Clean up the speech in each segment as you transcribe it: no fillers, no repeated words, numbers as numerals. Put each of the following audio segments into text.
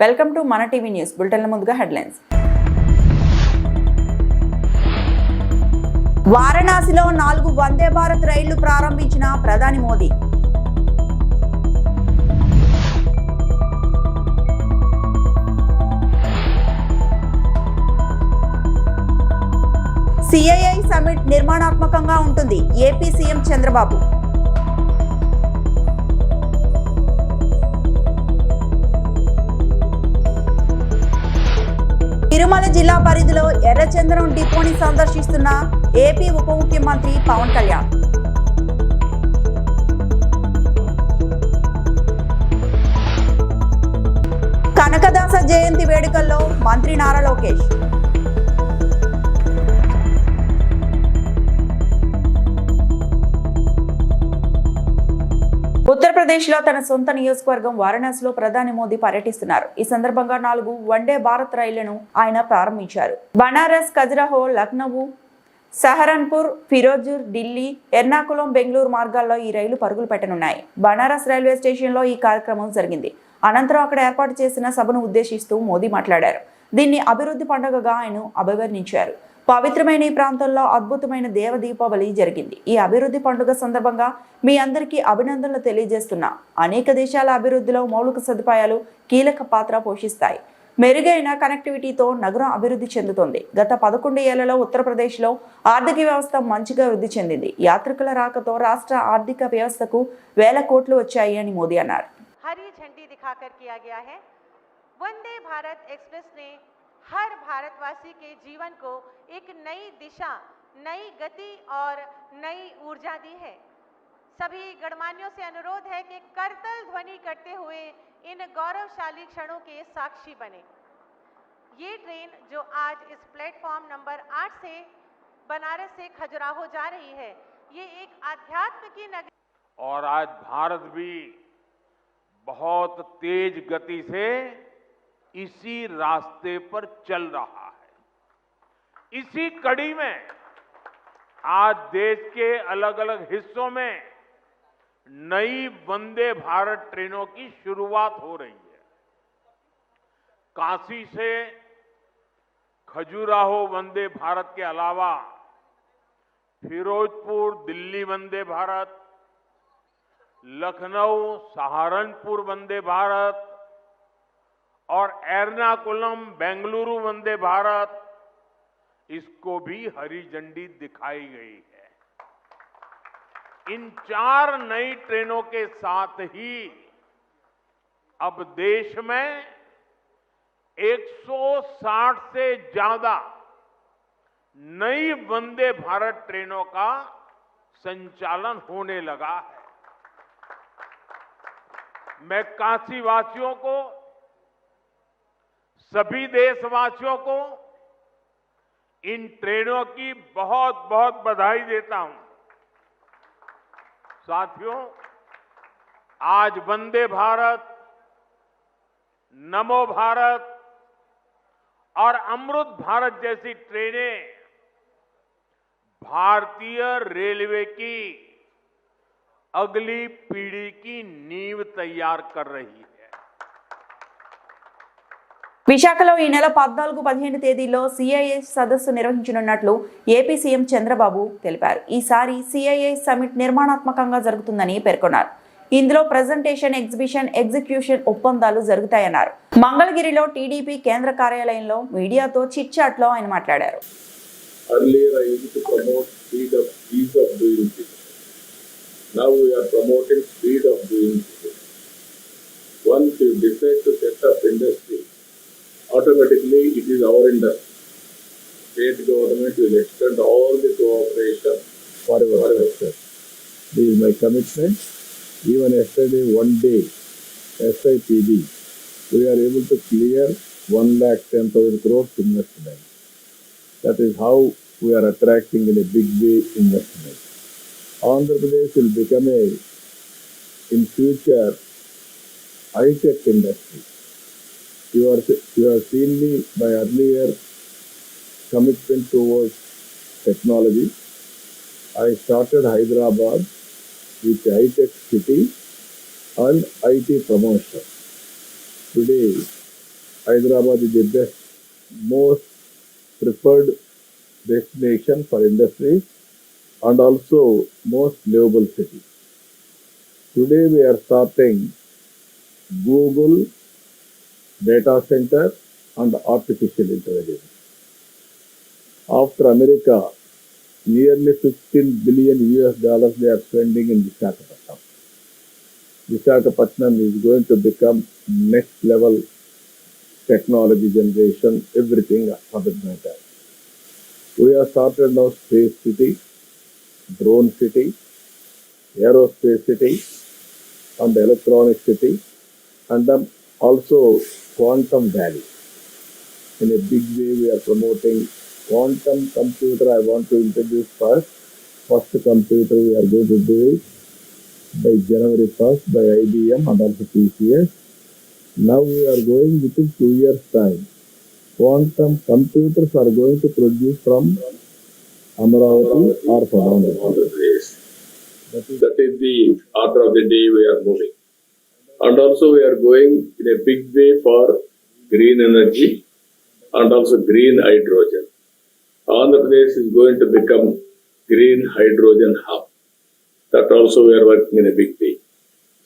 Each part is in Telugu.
వెల్కమ్ టు మన టీవీ న్యూస్ బులెటిన్ల ముందుగా హెడ్లైన్స్. వారణాసిలో 4 వందే భారత్ రైళ్లు ప్రారంభించిన ప్రధాని మోదీ. సిఐఐ సమిట్ నిర్మాణాత్మకంగా ఉంటుంది ఏపీ సీఎం చంద్రబాబు. తిరుమల జిల్లా పరిధిలో ఎర్రచందనం డిపోని సందర్శిస్తున్న ఏపీ ఉప ముఖ్యమంత్రి పవన్ కళ్యాణ్. కనకదాస జయంతి వేడుకల్లో మంత్రి నారా లోకేష్. ఉత్తరప్రదేశ్లో తన సొంత నియోజకవర్గం వారణాసిలో ప్రధాని మోదీ పర్యటిస్తున్నారు. ఈ సందర్భంగా 4 వందే భారత్ రైళ్లను ఆయన ప్రారంభించారు. బనారస్, ఖజురహో, లక్నో, సహరన్పూర్, ఫిరోజ్పూర్, ఢిల్లీ, ఎర్నాకుళం, బెంగళూరు మార్గాల్లో ఈ రైళ్లు పరుగులు పెట్టనున్నాయి. బనారస్ రైల్వే స్టేషన్లో ఈ కార్యక్రమం జరిగింది. అనంతరం అక్కడ ఏర్పాటు చేసిన సభను ఉద్దేశిస్తూ మోదీ మాట్లాడారు. దీన్ని అభివృద్ధి పండుగగా ఆయన అభివర్ణించారు. పవిత్రమైన ఈ ప్రాంతంలో అద్భుతమైన దేవ దీపావళి జరిగింది. ఈ అభివృద్ధి పండుగ సందర్భంగా మీ అందరికీ అభినందనలు తెలియజేస్తున్నా. అనేక దేశాల అభివృద్ధిలో మౌలిక సదుపాయాలు కీలక పాత్ర పోషిస్తాయి. మెరుగైన కనెక్టివిటీతో నగరం అభివృద్ధి చెందుతోంది. గత 11 ఏళ్లలో ఉత్తరప్రదేశ్లో ఆర్థిక వ్యవస్థ మంచిగా వృద్ధి చెందింది. యాత్రికుల రాకతో రాష్ట్ర ఆర్థిక వ్యవస్థకు వేల కోట్లు వచ్చాయి అని మోదీ అన్నారు. हरी झंडी दिखाकर किया गया है। वंदे भारत एक्सप्रेस ने हर भारतवासी के जीवन को एक नई दिशा, नई गति और नई ऊर्जा दी है। सभी गणमान्यों से अनुरोध है कि करतल ध्वनि करते हुए इन गौरवशाली क्षणों के साक्षी बने। ये ट्रेन जो आज इस प्लेटफॉर्म नंबर 8 से बनारस से खजुराहो जा रही है, ये एक आध्यात्म की नगरी और आज भारत भी बहुत तेज गति से इसी रास्ते पर चल रहा है। इसी कड़ी में आज देश के अलग अलग हिस्सों में नई वंदे भारत ट्रेनों की शुरुआत हो रही है। काशी से खजुराहो वंदे भारत के अलावा फिरोजपुर दिल्ली वंदे भारत, लखनऊ सहारनपुर वंदे भारत और एर्नाकुलम बेंगलुरु वंदे भारत, इसको भी हरी झंडी दिखाई गई है। इन 4 नई ट्रेनों के साथ ही अब देश में 160 से ज्यादा नई वंदे भारत ट्रेनों का संचालन होने लगा है। मैं काशी वासियों को, सभी देशवासियों को इन ट्रेनों की बहुत बहुत बधाई देता हूं। साथियों, आज वंदे भारत, नमो भारत और अमृत भारत जैसी ट्रेनें भारतीय रेलवे की अगली पीढ़ी की नींव तैयार कर रही है। విశాఖలో ఈ నెల 14-15 తేదీల్లో సిఐఐ సదస్సు నిర్వహించనున్నట్లు ఏపీ సీఎం చంద్రబాబు తెలిపారు. ఈసారి సిఐఐ సమిట్ నిర్మాణాత్మకంగా జరుగుతుందని పేర్కొన్నారు. ఇందులో ప్రెజెంటేషన్, ఎగ్జిబిషన్, ఎగ్జిక్యూషన్ ఒప్పందాలు జరుగుతాయన్నారు. మంగళగిరిలో టీడీపీ కేంద్ర కార్యాలయంలో మీడియాతో చిట్ చాట్ లో ఆయన మాట్లాడారు. Now we are promoting speed of doing business. Once you decide to set up industry, automatically it is our industry. State government will extend all the cooperation forever. This is my commitment. Even yesterday, one day, SIPB, we are able to clear 1,10,000 crores investment. That is how we are attracting in a big way investment. Andhra Pradesh will become in future high-tech industry. You have seen me by earlier commitment towards technology. I started Hyderabad with high-tech city and IT promotion. Today, Hyderabad is the best, most preferred destination for industry and also most livable city. Today we are starting Google data center and artificial intelligence. After America, nearly $15 billion they are spending in Visakhapatnam. Visakhapatnam is going to become next level technology generation, everything for that matter. We have started now space city, drone city, aerospace city, and electronic city, and then also quantum valley. In a big way, we are promoting quantum computer. I want to introduce first. First computer we are going to do it by January 1st by IBM and also TCS. Now we are going within 2 years time. Quantum computers are going to produce from Amaravati or from Andhra Pradesh. That is the order of the day we are moving. And also we are going in a big way for green energy and also green hydrogen. Andhra Pradesh is going to become green hydrogen hub. That also we are working in a big way.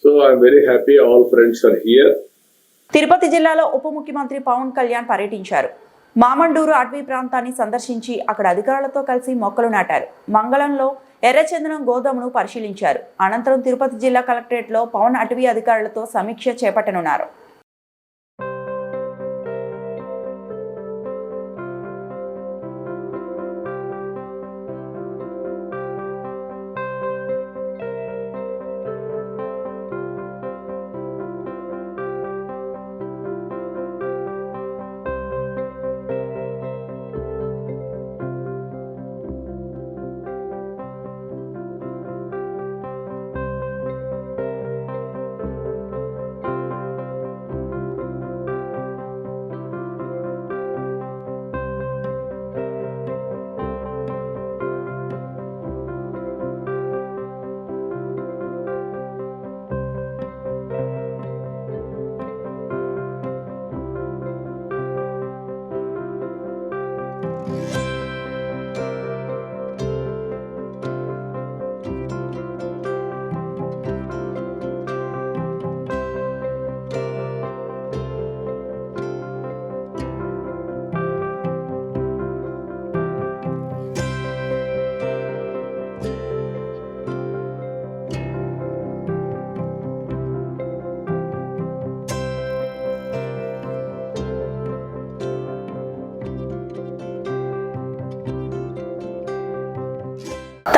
So I am very happy all friends are here. Tirupati జిల్లాలో ఉప ముఖ్యమంత్రి పవన్ కళ్యాణ్ పర్యటించారు. మామండూరు అటవీ ప్రాంతాన్ని సందర్శించి అక్కడ అధికారులతో కలిసి మొక్కలు నాటారు. మంగళంలో ఎర్రచందనం గోదామును పరిశీలించారు. అనంతరం తిరుపతి జిల్లా కలెక్టరేట్లో పవన్ అటవీ అధికారులతో సమీక్ష చేపట్టనున్నారు.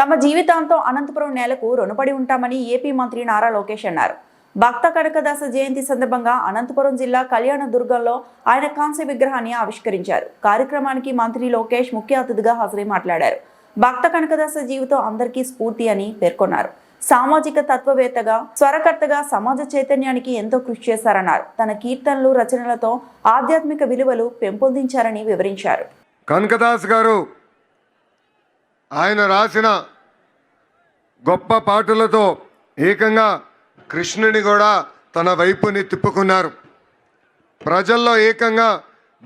తమ జీవితాంతం అనంతపురం నేలకు రుణపడి ఉంటామని ఏపీ మంత్రి నారా లోకేష్ అన్నారు. భక్త కనకదాస జయంతి సందర్భంగా అనంతపురం జిల్లా కళ్యాణదుర్గంలో ఆయన కాంస్య విగ్రహాన్ని ఆవిష్కరించారు. కార్యక్రమానికి మంత్రి లోకేష్ ముఖ్య అతిథిగా హాజరై మాట్లాడారు. భక్త కనకదాస జీవితం అందరికీ స్ఫూర్తి అని పేర్కొన్నారు. సామాజిక తత్వవేత్తగా, స్వరకర్తగా సమాజ చైతన్యానికి ఎంతో కృషి చేశారన్నారు. తన కీర్తనలు, రచనలతో ఆధ్యాత్మిక విలువలు పెంపొందించారని వివరించారు. కనకదాస్ గారు ఆయన రాసిన గొప్ప పాటలతో ఏకంగా కృష్ణుని కూడా తన వైపుని తిప్పుకున్నారు. ప్రజల్లో ఏకంగా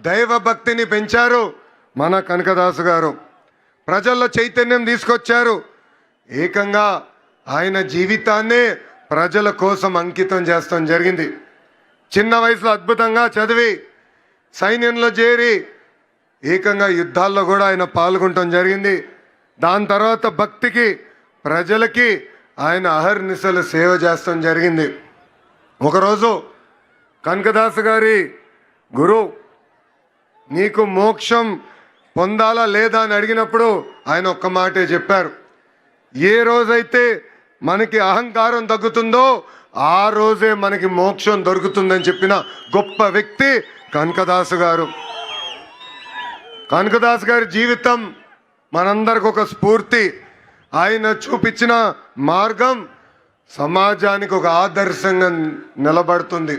దైవభక్తిని పెంచారు మన కనకదాసు గారు. ప్రజల్లో చైతన్యం తీసుకొచ్చారు. ఏకంగా ఆయన జీవితాన్నే ప్రజల కోసం అంకితం చేస్తాం జరిగింది. చిన్న వయసులో అద్భుతంగా చదివి సైన్యంలో చేరి ఏకంగా యుద్ధాల్లో కూడా ఆయన పాల్గొనడం జరిగింది. దాని తర్వాత భక్తికి, ప్రజలకి ఆయన అహర్నిశలు సేవ చేస్తాం జరిగింది. ఒకరోజు కనకదాసు గారి గురు నీకు మోక్షం పొందాలా లేదా అని అడిగినప్పుడు ఆయన ఒక్క మాటే చెప్పారు, ఏ రోజైతే మనకి అహంకారం తగ్గుతుందో ఆ రోజే మనకి మోక్షం దొరుకుతుందని చెప్పిన గొప్ప వ్యక్తి కనకదాసు గారు. కనకదాసు గారి జీవితం మనందరికి ఒక స్ఫూర్తి. ఆయన చూపించిన మార్గం సమాజానికి ఒక ఆదర్శంగా నిలబడుతుంది.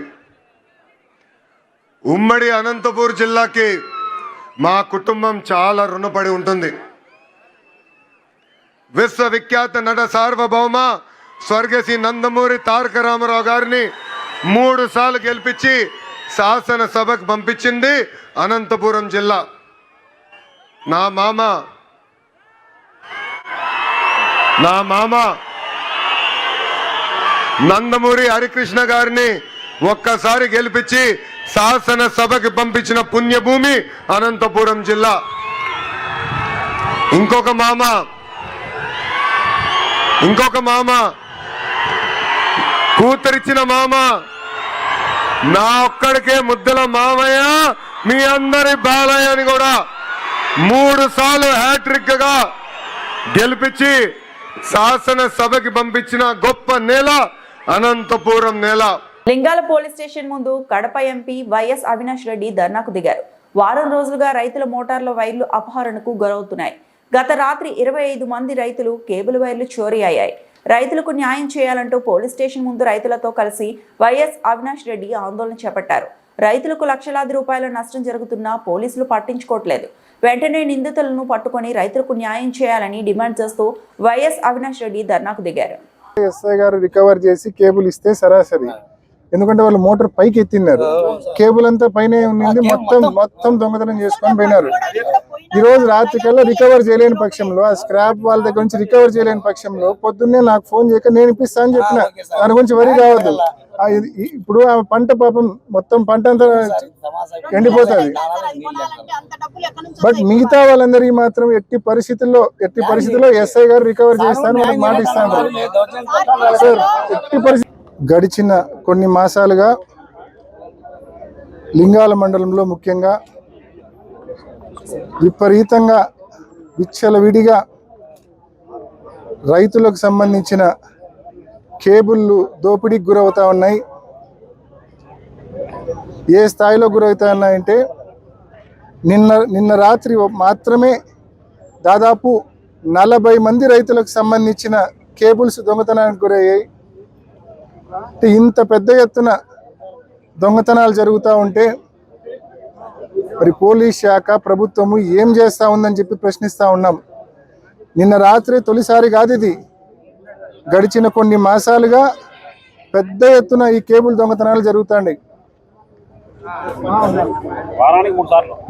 ఉమ్మడి అనంతపూర్ జిల్లాకి మా కుటుంబం చాలా రుణపడి ఉంటుంది. విశ్వవిఖ్యాత నట సార్వభౌమ స్వర్గశ్రీ నందమూరి తారక రామారావు గారిని 3 సార్లు గెలిపించి శాసనసభకు పంపించింది అనంతపురం జిల్లా. నా మామ నందమూరి హరికృష్ణ గారిని ఒక్కసారి గెలిపించి శాసనసభకి పంపించిన పుణ్యభూమి అనంతపురం జిల్లా. ఇంకొక మామ కూతురిచ్చిన మామ నా ఒక్కడికే ముద్దల మామయ్య, మీ అందరి బాలయ్య అని కూడా 3 సార్లు హ్యాట్రిక్ గా గెలిపించి శాసనసభకి పంపించిన గొప్ప నేల అనంతపురం నేల. లింగాల పోలీస్ స్టేషన్ ముందు కడప ఎంపీ వైఎస్ అవినాష్ రెడ్డి ధర్నాకు దిగారు. వారం రోజులుగా రైతుల మోటార్ల వైర్లు అపహరణకు గురవుతున్నాయి. గత రాత్రి 25 మంది రైతులు కేబుల్ వైర్లు చోరీ అయ్యాయి. రైతులకు న్యాయం చేయాలంటూ పోలీస్ స్టేషన్ ముందు రైతులతో కలిసి వైఎస్ అవినాష్ రెడ్డి ఆందోళన చేపట్టారు. రైతులకు లక్షలాది రూపాయల నష్టం జరుగుతున్నా పోలీసులు పట్టించుకోవట్లేదు. వెంటనే నిందితులను పట్టుకొని రైతులకు న్యాయం చేయాలని డిమాండ్ చేస్తూ వైఎస్ అవినాష్ రెడ్డి ధర్నాకు దిగారు. ఎస్ఐ గారు రికవర్ చేసి కేబుల్ ఇస్తే సరాసరి, ఎందుకంటే వాళ్ళు మోటార్ పైకి ఎత్తిన్నారు, కేబుల్ అంతా పైన ఉంది, మొత్తం దొంగతనం చేసుకొని పోయినారు. ఈ రోజు రాత్రి కల్లా రికవర్ చేయలేని పక్షంలో, ఆ స్క్రాప్ వాళ్ళ దగ్గర నుంచి రికవర్ చేయలేని పక్షంలో పొద్దున్నే నాకు ఫోన్ చేయక నేను ఇప్పిస్తా అని చెప్పిన. దాని గురించి వరి కావద్దు. ఇప్పుడు ఆ పంట పాపం మొత్తం పంట అంతా ఎండిపోతుంది. బట్ మిగతా వాళ్ళందరికీ మాత్రం ఎట్టి పరిస్థితుల్లో ఎస్ఐ గారు రికవర్ చేస్తాను మనకు మాట ఇస్తాను సార్. ఎట్టి పరిస్థితి గడిచిన కొన్ని మాసాలుగా లింగాల మండలంలో ముఖ్యంగా విపరీతంగా విచ్చలవిడిగా రైతులకు సంబంధించిన కేబుల్లు దోపిడీకి గురవుతా ఉన్నాయి. ఏ స్థాయిలో గురవుతా ఉన్నాయంటే నిన్న రాత్రి మాత్రమే దాదాపు 40 మంది రైతులకు సంబంధించిన కేబుల్స్ దొంగతనానికి గురయ్యాయి. ఇంత పెద్ద ఎత్తున దొంగతనాలు జరుగుతూ ఉంటే మరి పోలీస్ శాఖ ప్రభుత్వము ఏం చేస్తూ ఉందని చెప్పి ప్రశ్నిస్తూ ఉన్నాం. నిన్న రాత్రి తొలిసారి కాదు ఇది, గడిచిన కొన్ని మాసాలుగా పెద్ద ఎత్తున ఈ కేబుల్ దొంగతనాలు జరుగుతాయి.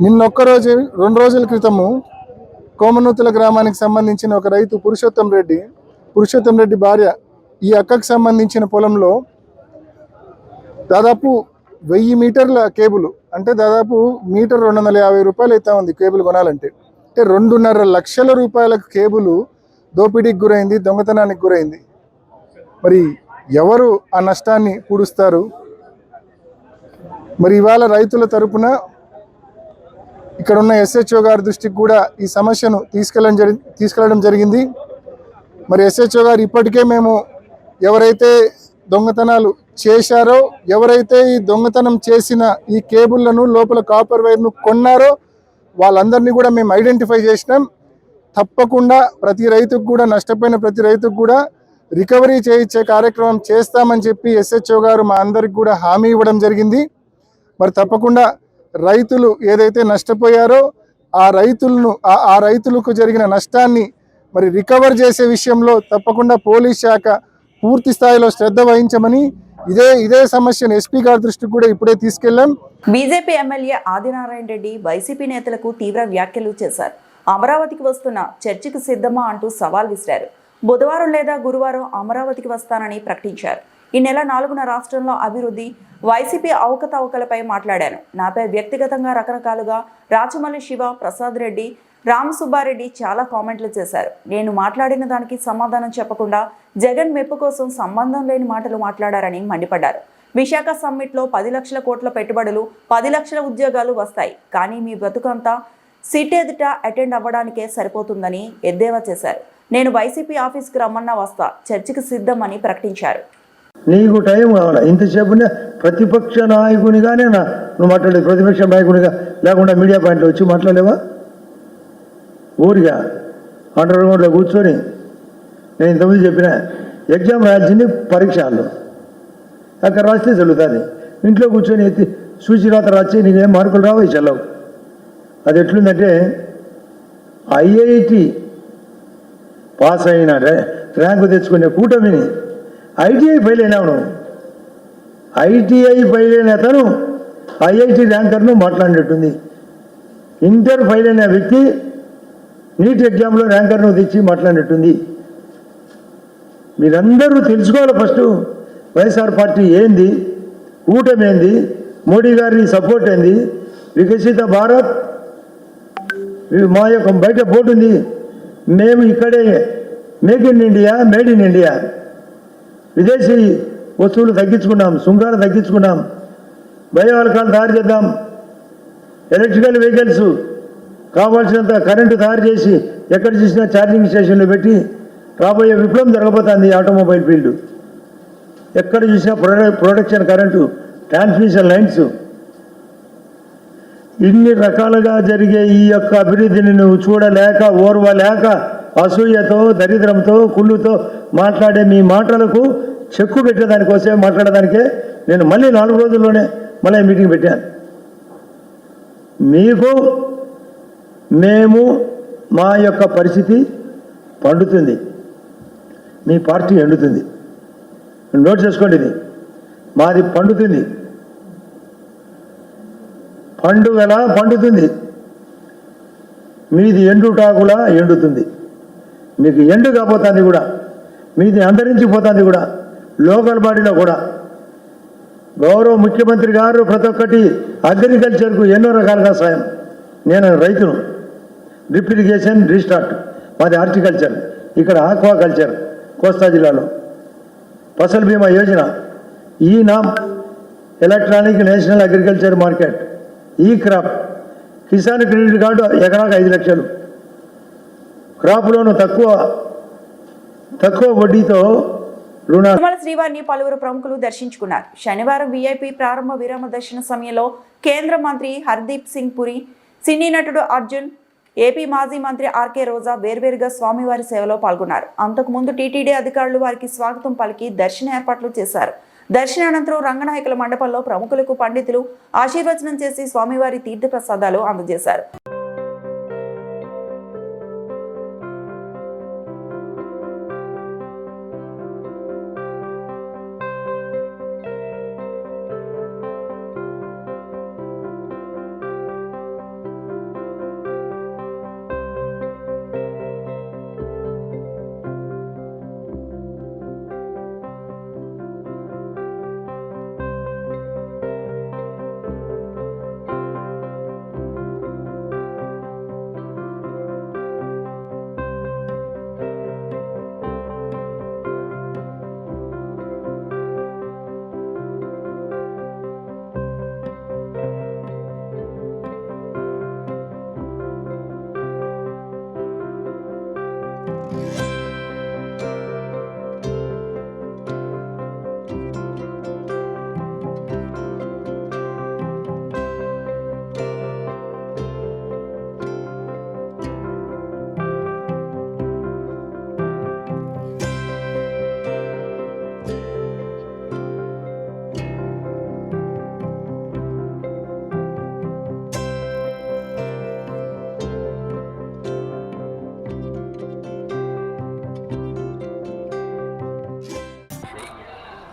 నిన్నొక్క రోజు 2 రోజుల క్రితము కోమనూతుల గ్రామానికి సంబంధించిన ఒక రైతు పురుషోత్తం రెడ్డి భార్య ఈ అక్కకు సంబంధించిన పొలంలో దాదాపు 1000 మీటర్ల కేబుల్, అంటే దాదాపు మీటర్ 250 రూపాయలు అయితే ఉంది కేబుల్ కొనాలంటే. అంటే 2.5 లక్షల రూపాయల కేబుల్ దోపిడీకి గురైంది, దొంగతనానికి గురైంది. మరి ఎవరు ఆ నష్టాన్ని పూడుస్తారు? మరి ఇవాళ రైతుల తరపున ఇక్కడ ఉన్న ఎస్హెచ్ఓ గారి దృష్టికి కూడా ఈ సమస్యను తీసుకెళ్లడం జరిగింది. మరి ఎస్హెచ్ఓ గారు ఇప్పటికే మేము ఎవరైతే దొంగతనాలు చేశారో, ఎవరైతే ఈ దొంగతనం చేసిన ఈ కేబుల్లను లోపల కాపర్ వైర్ను కొన్నారో వాళ్ళందరినీ కూడా మేము ఐడెంటిఫై చేసినాం. తప్పకుండా ప్రతి రైతుకు కూడా, నష్టపోయిన ప్రతి రైతుకు కూడా రికవరీ చేయించే కార్యక్రమం చేస్తామని చెప్పి ఎస్హెచ్ఓ గారు మా అందరికి కూడా హామీ ఇవ్వడం జరిగింది. మరి తప్పకుండా రైతులు ఏదైతే నష్టపోయారో ఆ రైతులకు జరిగిన నష్టాన్ని మరి రికవర్ చేసే విషయంలో తప్పకుండా పోలీస్ శాఖ పూర్తి స్థాయిలో శ్రద్ధ వహించమని ఇదే సమస్యను ఎస్పీ గారి దృష్టికి కూడా ఇప్పుడే తీసుకెళ్లాం. BJP MLA Adinarayana Reddy YCP నేతలకు తీవ్ర వ్యాఖ్యలు చేశారు. అమరావతికి వస్తున్న చర్చకు సిద్ధమా అంటూ సవాల్ విసిరారు. బుధవారం లేదా గురువారం అమరావతికి వస్తానని ప్రకటించారు. ఈ నెల 4న రాష్ట్రంలో అభివృద్ధి, వైసీపీ అవకతవకలపై మాట్లాడాను. నాపై వ్యక్తిగతంగా రకరకాలుగా రాచమల్లి శివ, ప్రసాద్ రెడ్డి, రామసుబ్బారెడ్డి చాలా కామెంట్లు చేశారు. నేను మాట్లాడిన దానికి సమాధానం చెప్పకుండా జగన్ మెప్పు కోసం సంబంధం లేని మాటలు మాట్లాడారని మండిపడ్డారు. విశాఖ సమ్మిట్లో 10 లక్షల కోట్ల పెట్టుబడులు, 10 లక్షల ఉద్యోగాలు వస్తాయి, కానీ మీ బ్రతుకంతా సిట్ ఎదుట అటెండ్ అవ్వడానికే సరిపోతుందని ఎద్దేవా చేశారు. నేను వైసీపీ ఆఫీస్కి రమ్మన్నా వస్తా, చర్చకు సిద్ధమని ప్రకటించారు. నీకు టైం కావాలా? ఇంతసేపు ప్రతిపక్ష నాయకునిగానే నువ్వు మాట్లాడేది, ప్రతిపక్ష నాయకునిగా లేకుండా మీడియా పాయింట్లో వచ్చి మాట్లాడలేవా? ఊరిగా అండర్ గ్రౌండ్లో కూర్చొని నేను ఇంతకుముందు చెప్పిన ఎగ్జామ్ రాయాల్సింది పరీక్షలు అక్కడ రాస్తే చదువుతుంది. ఇంట్లో కూర్చొని సూచిరాత రాస్తే నీకేం మార్కులు రావు, చల్లవు. అది ఎట్లుందంటే ఐఐటి పాస్ అయిన ర్యాంకు తెచ్చుకునే కూటమిని ఐటీఐ ఫెయిల్ అయినావు నువ్వు. ఐటీఐ ఫెయిల్ అయిన అతను ఐఐటి ర్యాంకర్ను మాట్లాడినట్టుంది. ఇంటర్ ఫెయిల్ అయిన వ్యక్తి నీట్ ఎగ్జామ్లో ర్యాంకర్ను తెచ్చి మాట్లాడినట్టుంది. మీరందరూ తెలుసుకోవాలి ఫస్ట్ వైఎస్ఆర్ పార్టీ ఏంది, కూటమి ఏంది, మోడీ గారి సపోర్ట్ ఏంది, వికసిత భారత్ మా యొక్క బయట పోటీ ఉంది. మేము ఇక్కడే make in India, made in India, విదేశీ వస్తువులు తగ్గించుకున్నాం, సుంకాలు తగ్గించుకున్నాం, బయోవాల్కాలు తయారు చేద్దాం, ఎలక్ట్రికల్ వెహికల్స్ కావాల్సినంత కరెంటు తయారు చేసి ఎక్కడ చూసినా ఛార్జింగ్ స్టేషన్లు పెట్టి రాబోయే విప్లవం జరగబోతుంది. ఆటోమొబైల్ ఫీల్డ్ ఎక్కడ చూసినా ప్రొడక్షన్ కరెంటు, ట్రాన్స్మిషన్ లైన్స్, ఇన్ని రకాలుగా జరిగే ఈ యొక్క అభివృద్ధిని నువ్వు చూడలేక ఓర్వలేక అసూయతో దరిద్రంతో కుళ్ళుతో మాట్లాడే మీ మాటలకు చెక్కు పెట్టేదానికోసమే మాట్లాడేదానికే నేను మళ్ళీ 4 రోజుల్లోనే మళ్ళీ మీటింగ్ పెట్టాను. మీకు మేము మా యొక్క పరిస్థితి పండుతుంది, మీ పార్టీ ఎండుతుంది. నోట్ చేసుకోండి, ఇది మాది పండుతుంది, పండుగలా పండుతుంది, మీది ఎండుటాకులా ఎండుతుంది. మీకు ఎండు కాబోతుంది కూడా, మీది అంతరించిపోతుంది కూడా, లోకల్ బాడీలో కూడా. గౌరవ ముఖ్యమంత్రి గారు ప్రతి ఒక్కటి అగ్రికల్చర్కు ఎన్నో రకాలుగా సాయం. నేను రైతును, డ్రిప్ ఇరిగేషన్ రీస్టార్ట్, మాది హార్టికల్చర్, ఇక్కడ ఆక్వాకల్చర్ కోస్తా జిల్లాలో, ఫసల్ బీమా యోజన, ఈ నామ్, ఎలక్ట్రానిక్ నేషనల్ అగ్రికల్చర్ మార్కెట్, ఈ క్రాప్, కిసాన్ క్రెడిట్ కార్డు ఎకరాకు 5 లక్షలు, క్రాప్ లోను తక్కువ వడ్డీతో రుణాలు. తిరుమల శ్రీవారిని పలువురు ప్రముఖులు దర్శించుకున్నారు. శనివారం వీఐపీ ప్రారంభ విరామ దర్శన సమయంలో కేంద్ర మంత్రి హర్దీప్ సింగ్ పురి, సినీ నటుడు అర్జున్, ఏపీ మాజీ మంత్రి ఆర్కే రోజా వేర్వేరుగా స్వామివారి సేవలో పాల్గొన్నారు. అంతకుముందు టీటీడీ అధికారులు వారికి స్వాగతం పలికి దర్శన ఏర్పాట్లు చేశారు. దర్శనానంతరం రంగనాయకుల మండపంలో ప్రముఖులకు పండితులు ఆశీర్వచనం చేసి స్వామివారి తీర్థప్రసాదాలు అందజేశారు.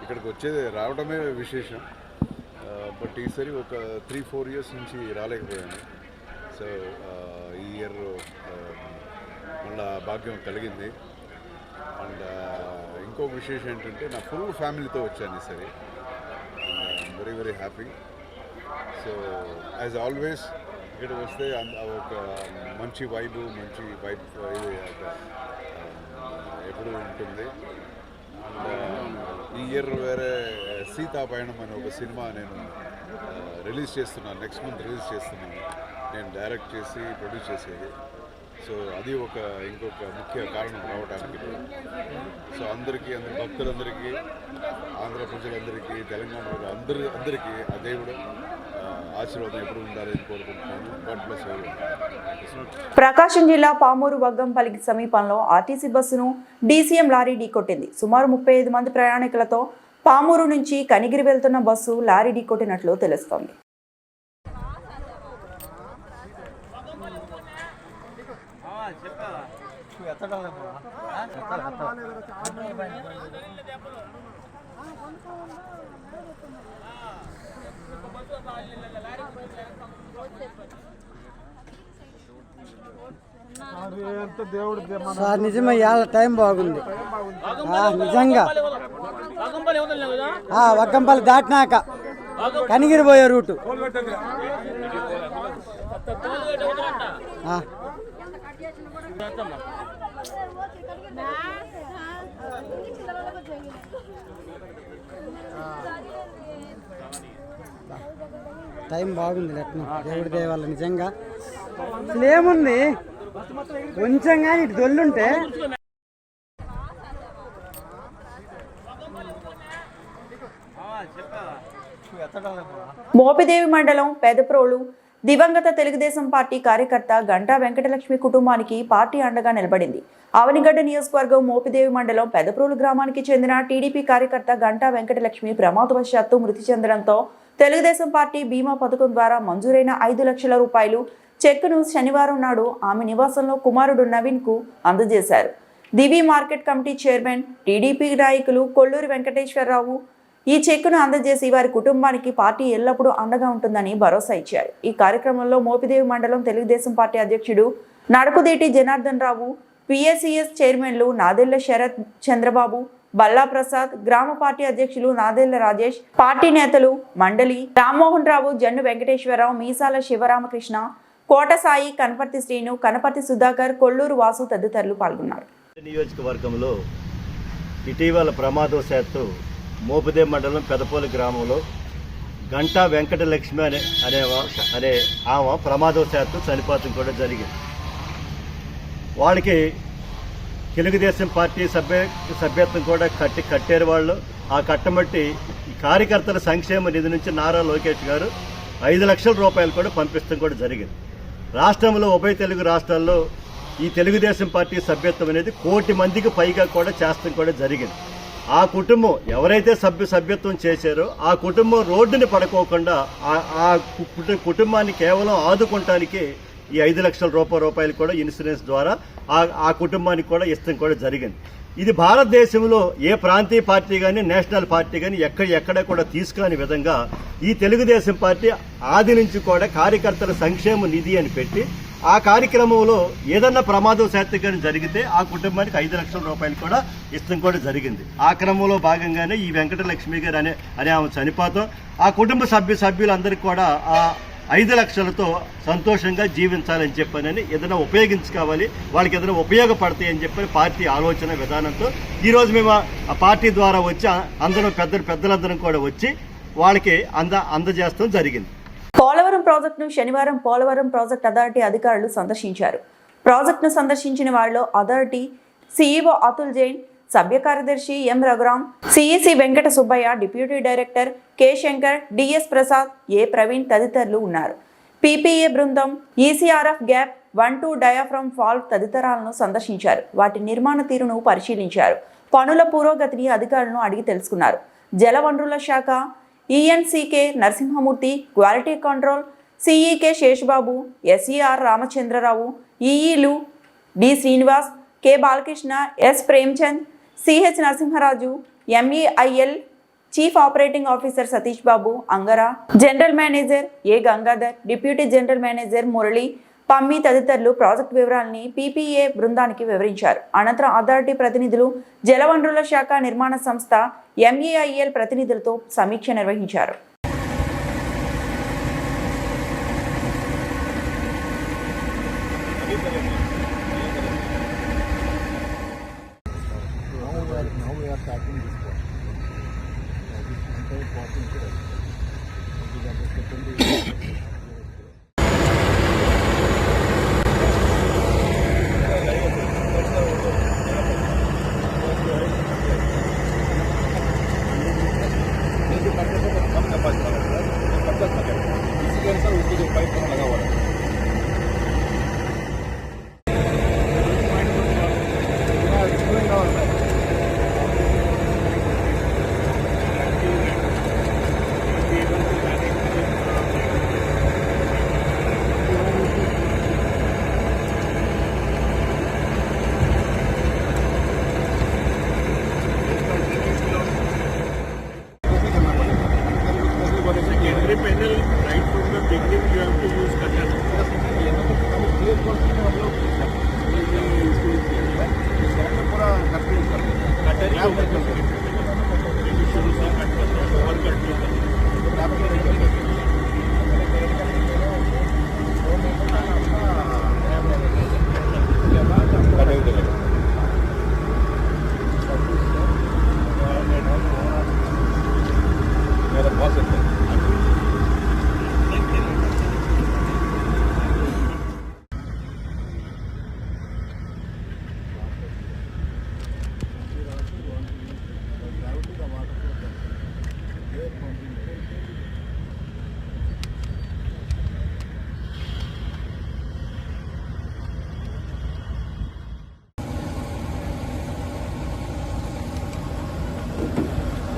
ఇక్కడికి రావడమే విశేషం. బట్ ఈసారి ఒక 3-4 ఇయర్స్ నుంచి రాలేకపోయాను. సో ఈ ఇయర్ మళ్ళా భాగ్యం కలిగింది. అండ్ ఇంకొక విశేషం ఏంటంటే నా ఫుల్ ఫ్యామిలీతో వచ్చాను ఈసారి. Very very happy. So as always ఇక్కడికి వస్తే ఒక మంచి వైబ్ ఇది ఎప్పుడు ఉంటుంది. ఈ ఇయర్ వేరే సీతాపయణం అనే ఒక సినిమా నేను రిలీజ్ చేస్తున్నాను, నెక్స్ట్ మంత్ రిలీజ్ చేస్తున్నాను. నేను డైరెక్ట్ చేసి ప్రొడ్యూస్ చేసేది. సో అది ఇంకొక ముఖ్య కారణం రావడానికి. సో అందరికీ, భక్తులందరికీ, ఆంధ్ర ప్రజలందరికీ, తెలంగాణ అందరికీ ఆ దేవుడు ఆశీర్వాదం ఎప్పుడు ఉండాలని కోరుకుంటున్నాను. God bless you. ప్రకాశం జిల్లా పామూరు వగ్గంపల్లికి సమీపంలో ఆర్టీసీ బస్సును డీసీఎం లారీ ఢీకొట్టింది. సుమారు 35 మంది ప్రయాణికులతో పామూరు నుంచి కనిగిరి వెళ్తున్న బస్సు లారీ ఢీకొట్టినట్లు తెలుస్తోంది. సార్ నిజమే ఇవాళ టైం బాగుంది నిజంగా వగ్గంపల్లి దాటినాక కనిగిరి పోయే రూటు టైం బాగుంది లెట్నం దేవుడి దేవాల నిజంగా అసలు ఏముంది కొంచెం కానీ ఇటు దొల్లుంటే మోపిదేవి మండలం పెదప్రోలు దివంగత తెలుగుదేశం పార్టీ కార్యకర్త గంటా వెంకటలక్ష్మి కుటుంబానికి పార్టీ అండగా నిలబడింది. అవనిగడ్డ నియోజకవర్గం మోపిదేవి మండలం పెదప్రోలు గ్రామానికి చెందిన టీడీపీ కార్యకర్త గంటా వెంకటలక్ష్మి ప్రమాదవశాత్తు మృతి చెందడంతో తెలుగుదేశం పార్టీ బీమా పథకం ద్వారా మంజూరైన 5 లక్షల రూపాయలు చెక్కును శనివారం నాడు ఆమె నివాసంలో కుమారుడు నవీన్ కు అందజేశారు. దివి మార్కెట్ కమిటీ చైర్మన్ టీడీపీ నాయకులు కొల్లూరి వెంకటేశ్వరరావు ఈ చెక్కును అందజేసి వారి కుటుంబానికి పార్టీ ఎల్లప్పుడూ అండగా ఉంటుందని భరోసా ఇచ్చారు. ఈ కార్యక్రమంలో మోపిదేవి మండలం తెలుగుదేశం పార్టీ అధ్యక్షుడు నడకుదేటి జనార్దన్ రావు, పిఎస్సిఎస్ చైర్మన్లు నాదెళ్ల శరత్ చంద్రబాబు, బల్లా ప్రసాద్, గ్రామ పార్టీ అధ్యక్షులు నాదెళ్ల రాజేష్, పార్టీ నేతలు మండలి రామ్మోహన్ రావు, జన్ను వెంకటేశ్వరరావు, మీసాల శివరామకృష్ణ, కోట సాయి, కనపర్తి శ్రీను, కనపర్తి సుధాకర్, కొల్లూరు వాసు తదితరులు పాల్గొన్నారు. నియోజకవర్గంలో ఇటీవల ప్రమాదవశాత్తు మోపిదేవి మండలం పెదపోలి గ్రామంలో గంటా వెంకటలక్ష్మి అనే ఆమె ప్రమాదవశాత్తు చనిపోవడం కూడా జరిగింది. వాళ్ళకి తెలుగుదేశం పార్టీ సభ్యత్వం కూడా కట్టారు వాళ్ళు. ఆ కట్టబట్టి ఈ కార్యకర్తల సంక్షేమ నిధి నుంచి నారా లోకేష్ గారు 5 లక్షల రూపాయలు కూడా పంపిస్తాం కూడా జరిగింది. రాష్ట్రంలో ఉభయ తెలుగు రాష్ట్రాల్లో ఈ తెలుగుదేశం పార్టీ సభ్యత్వం అనేది 1 కోటి మందికి పైగా కూడా చేస్తాం కూడా జరిగింది. ఆ కుటుంబం ఎవరైతే సభ్యత్వం చేశారో ఆ కుటుంబం రోడ్డుని పడుకోకుండా ఆ కుటుంబాన్ని కేవలం ఆదుకోవటానికి ఈ 5 లక్షల రూపాయలు కూడా ఇన్సూరెన్స్ ద్వారా ఆ కుటుంబానికి కూడా ఇస్తాం కూడా జరిగింది. ఇది భారతదేశంలో ఏ ప్రాంతీయ పార్టీ కానీ నేషనల్ పార్టీ కానీ ఎక్కడ కూడా తీసుకుని విధంగా ఈ తెలుగుదేశం పార్టీ ఆది నుంచి కూడా కార్యకర్తల సంక్షేమ నిధి అని పెట్టి ఆ కార్యక్రమంలో ఏదన్నా ప్రమాదవశాత్తు కానీ జరిగితే ఆ కుటుంబానికి 5 లక్షల రూపాయలు కూడా ఇష్టం కూడా జరిగింది. ఆ క్రమంలో భాగంగానే ఈ వెంకటలక్ష్మి గారు అనే ఆమె చనిపోతాం ఆ కుటుంబ సభ్యులందరికీ కూడా ఆ 5 లక్షలతో సంతోషంగా జీవించాలని చెప్పని ఏదైనా ఉపయోగించుకోవాలి, వాళ్ళకి ఏదైనా ఉపయోగపడతాయి అని చెప్పని పార్టీ ఆలోచన విధానంతో ఈరోజు మేము ఆ పార్టీ ద్వారా వచ్చి అందరం పెద్దలందరం కూడా వచ్చి వాళ్ళకి అందజేస్తాం జరిగింది. పోలవరం ప్రాజెక్టును శనివారం పోలవరం ప్రాజెక్ట్ అథారిటీ అధికారులు సందర్శించారు. ప్రాజెక్టును సందర్శించిన వారిలో అథారిటీ సీఈఓ అతుల్ జైన్, సభ్య కార్యదర్శి M Raghuram, CEC Venkata Subbaiah, deputy director K Shankar, DS Prasad, A Praveen తదితరులు ఉన్నారు. పీపీఏ బృందం ఈసీఆర్ఎఫ్ గ్యాప్ 1-2 డయాఫ్రమ్ ఫాల్ట్ తదితరాలను సందర్శించారు. వాటి నిర్మాణ తీరును పరిశీలించారు. పనుల పురోగతిని అధికారులను అడిగి తెలుసుకున్నారు. జలవనరుల శాఖ ENC K Narasimhamurthy, quality control CE K Seshababu, SE R Ramachandrarao, ఈఈలు D Srinivas, K Balakrishna, S Premchand, CH Narasimharaju, MEIL chief operating officer Satish Babu, Angara, general manager A Gangadhar, deputy general manager Murali, Pammi తదితరులు ప్రాజెక్టు వివరాలని పీపీఏ బృందానికి వివరించారు. అనంతరం అథారిటీ ప్రతినిధులు, జలవనరుల శాఖ నిర్మాణ సంస్థ ఎంఈఐఎల్ ప్రతినిధులతో సమీక్ష నిర్వహించారు.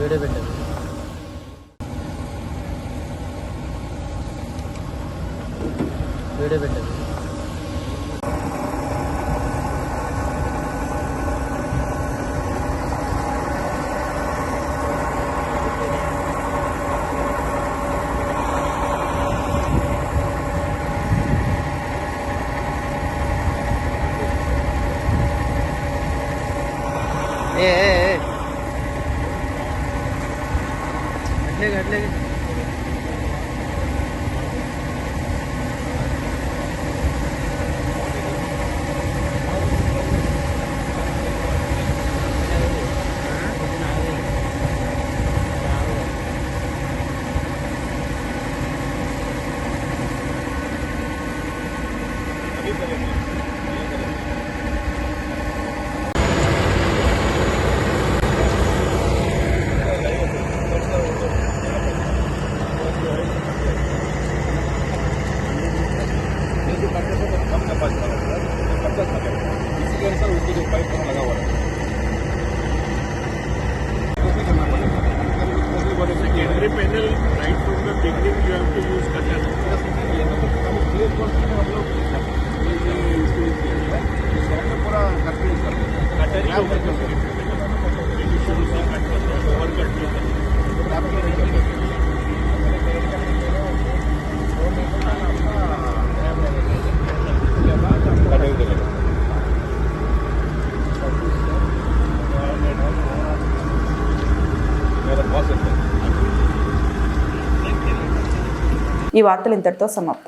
వీడియో పెట్టారు. వీడియో పెట్టారు. అట్లే Secondary panel, right from the beginning, you have to use cutter. ఈ వార్తలు ఇంతటితో సమాప్తం.